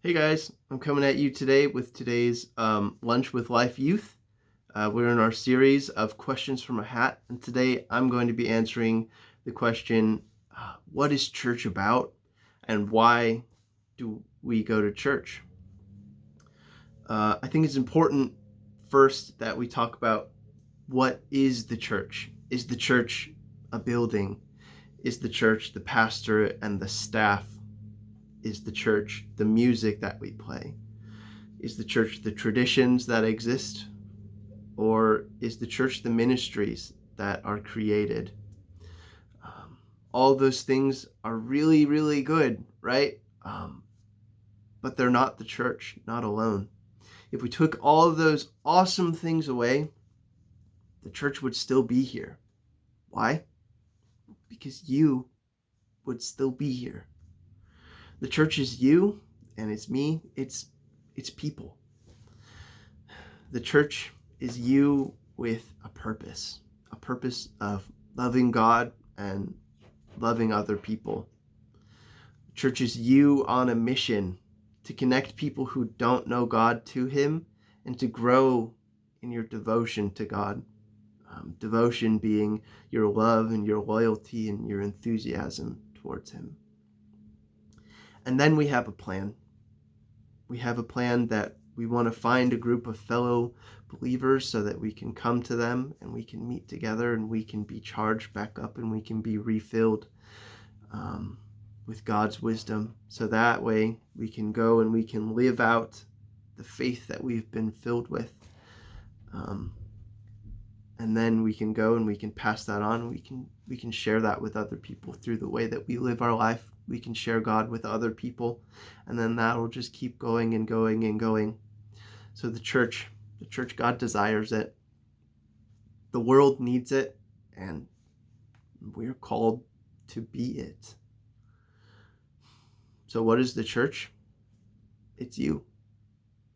Hey guys, I'm coming at you today with today's Lunch with Life Youth. We're in our series of questions from a hat, and today I'm going to be answering the question, what is church about and why do we go to church? I think it's important first that we talk about what is the church? Is the church a building? Is the church the pastor and the staff? Is the church the music that we play? Is the church the traditions that exist? Or is the church the ministries that are created? Um, all those things are really, really good, right? But they're not the church, not alone. If we took all of those awesome things away, the church would still be here. Why? Because you would still be here. The church is you, and it's me. It's people. The church is you with a purpose of loving God and loving other people. The church is you on a mission to connect people who don't know God to Him and to grow in your devotion to God. Devotion being your love and your loyalty and your enthusiasm towards Him. And then we have a plan. We have a plan that we want to find a group of fellow believers so that we can come to them and we can meet together and we can be charged back up and we can be refilled with God's wisdom. So that way we can go and we can live out the faith that we've been filled with. And then we can go and we can pass that on. We can share that with other people through the way that we live our life. We can share God with other people, and then that will just keep going and going and going. So the church, God desires it. The world needs it, and we're called to be it. So what is the church? It's you.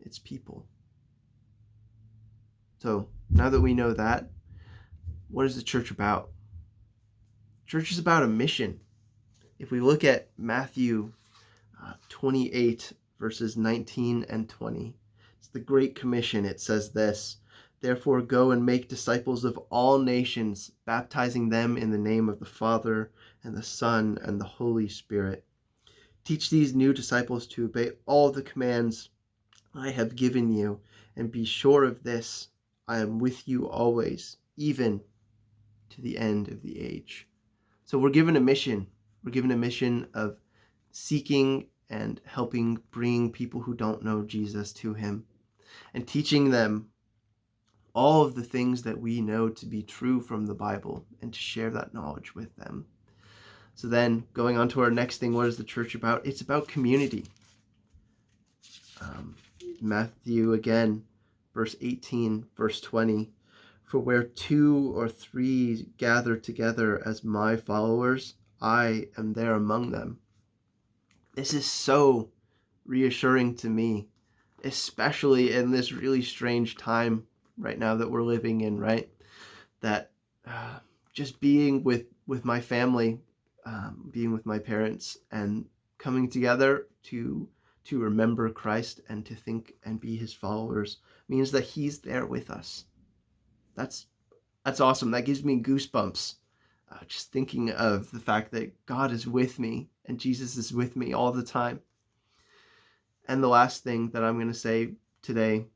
It's people. So now that we know that, what is the church about? Church is about a mission. If we look at Matthew 28, verses 19 and 20, it's the Great Commission. It says this: "Therefore go and make disciples of all nations, baptizing them in the name of the Father and the Son and the Holy Spirit. Teach these new disciples to obey all the commands I have given you, and be sure of this, I am with you always, even to the end of the age." So we're given a mission. We're given a mission of seeking and helping bring people who don't know Jesus to Him and teaching them all of the things that we know to be true from the Bible and to share that knowledge with them. So then going on to our next thing, what is the church about? It's about community. Matthew again, verse 18, verse 20, "For where 2 or 3 gather together as my followers, I am there among them." This is so reassuring to me, especially in this really strange time right now that we're living in, right? That just being with my family, being with my parents, and coming together to remember Christ and to think and be His followers means that He's there with us. That's awesome. That gives me goosebumps. Just thinking of the fact that God is with me and Jesus is with me all the time. And the last thing that I'm going to say today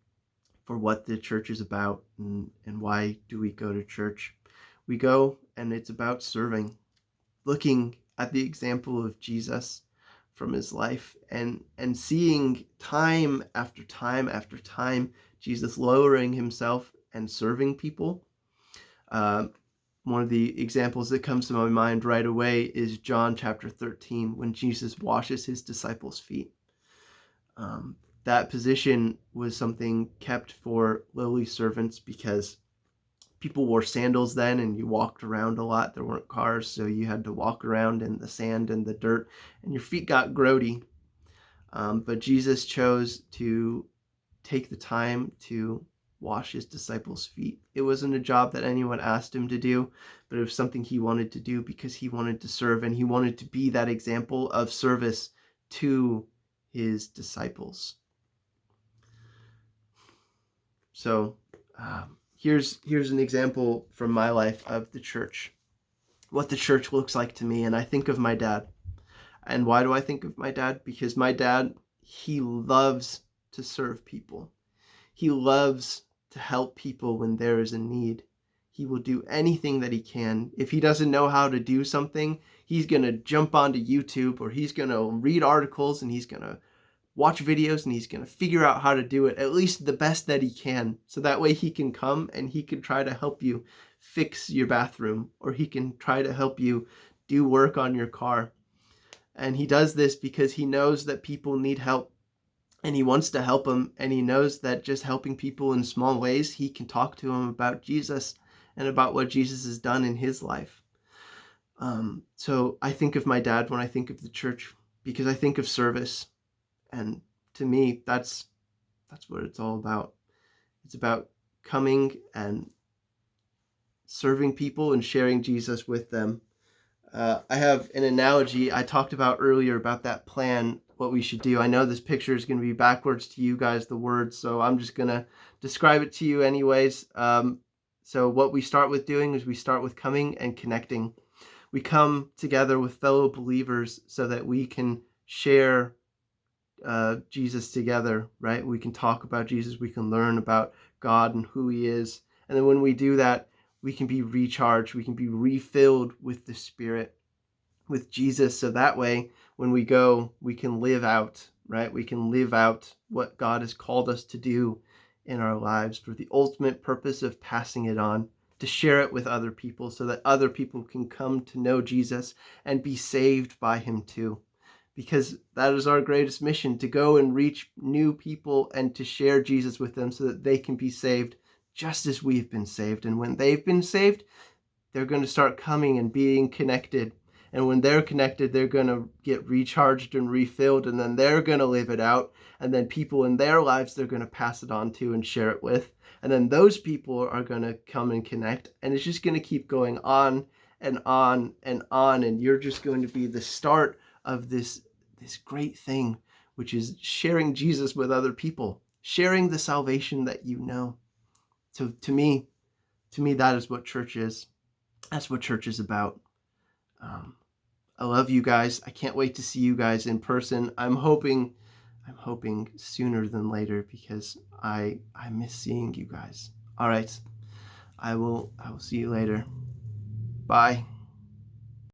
for what the church is about and why do we go to church. We go and it's about serving, looking at the example of Jesus from His life and seeing time after time after time Jesus lowering Himself and serving people. One of the examples that comes to my mind right away is John chapter 13, when Jesus washes His disciples' feet. That position was something kept for lowly servants because people wore sandals then and you walked around a lot. There weren't cars, so you had to walk around in the sand and the dirt, and your feet got grody. But Jesus chose to take the time to wash His disciples' feet. It wasn't a job that anyone asked Him to do, but it was something He wanted to do because He wanted to serve and He wanted to be that example of service to his disciples. So here's an example from my life of the church, what the church looks like to me. And I think of my dad. And why do I think of my dad? Because my dad, he loves to serve people. He loves to help people when there is a need. He will do anything that he can. If he doesn't know how to do something, he's going to jump onto YouTube, or he's going to read articles, and he's going to watch videos, and he's going to figure out how to do it at least the best that he can. So that way he can come and he can try to help you fix your bathroom, or he can try to help you do work on your car. And he does this because he knows that people need help, and he wants to help them. And he knows that just helping people in small ways, he can talk to them about Jesus and about what Jesus has done in his life. So I think of my dad when I think of the church, because I think of service. And to me, that's what it's all about. It's about coming and serving people and sharing Jesus with them. I have an analogy I talked about earlier about that plan, what we should do. I know this picture is going to be backwards to you guys, the words, so I'm just going to describe it to you anyways. So what we start with doing is we start with coming and connecting. We come together with fellow believers so that we can share Jesus together, right? We can talk about Jesus, we can learn about God and who he is. And then when we do that, we can be recharged, we can be refilled with the Spirit, with Jesus. So that way, when we go, we can live out, right? We can live out what God has called us to do in our lives for the ultimate purpose of passing it on, to share it with other people so that other people can come to know Jesus and be saved by him too. Because that is our greatest mission, to go and reach new people and to share Jesus with them so that they can be saved just as we've been saved. And when they've been saved, they're going to start coming and being connected. And when they're connected, they're going to get recharged and refilled, and then they're going to live it out. And then people in their lives, they're going to pass it on to and share it with. And then those people are going to come and connect. And it's just going to keep going on and on and on. And you're just going to be the start of this great thing, which is sharing Jesus with other people, sharing the salvation that you know. So to me, that is what church is. That's what church is about. I love you guys. I can't wait to see you guys in person. I'm hoping sooner than later, because I miss seeing you guys. All right. I will see you later. Bye.